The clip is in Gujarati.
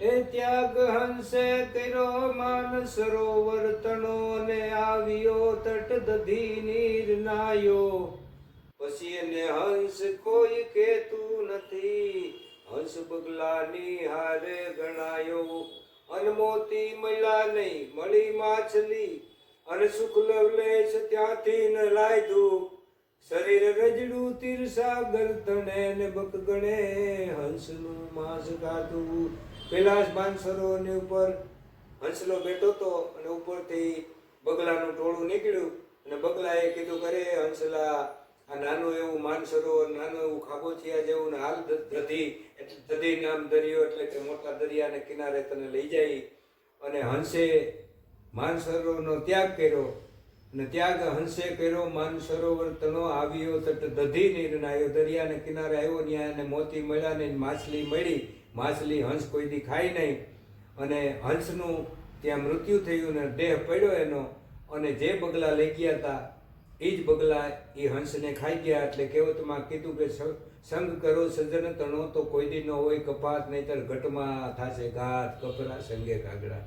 એ ત્યાગ હંસે કર્યો માન સરોવર તણો ને આવ્યો તટ દધી નીર નાયો પછી એને હંસ કોઈ કેતું નથી હંસ બગલાની હારે ગણાયો અનમોતી મળ્યા નહીં મળી માછલી અને સુખ લવલેશ ત્યાંથી ન લાયદું શરીર રજડું તીરસાગર તણે ને બકગણે હંસનું માંસ ખાધું કૈલાસ માનસરોવરની ઉપર હંસલો બેઠો તો અને ઉપરથી બગલાનું ટોળું નીકળ્યું અને બગલાએ કીધું કરે હંસલા આ નાનું એવું માનસરોવર નાનું એવું ખાબોચિયા જેવું ને હાલ દધી એટલે દધી નામ દરિયો એટલે કે મોટા દરિયાને કિનારે તને લઈ જાય અને હંસે માનસરોવરનો ત્યાગ કર્યો અને ત્યાગ હંસે કર્યો માનસરોવર તણો આવ્યો તટ દધી નીર નાયો દરિયાને કિનારે આવ્યો ત્યાં એને મોતી મળ્યા ને માછલી મળી માછલી હંસ કોઈ દી ખાઈ નહીં અને હંસનું ત્યાં મૃત્યુ થયું ને દેહ પડ્યો એનો અને જે બગલા લઈ ગયા હતા એ જ બગલા એ હંસને ખાઈ ગયા એટલે કહેવતમાં કીધું કે સંગ કરો સજન તણો તો કોઈ દી ન હોય કપાત નહીતર ઘટમાં થાશે ઘાત કપરા સંગે કાગડા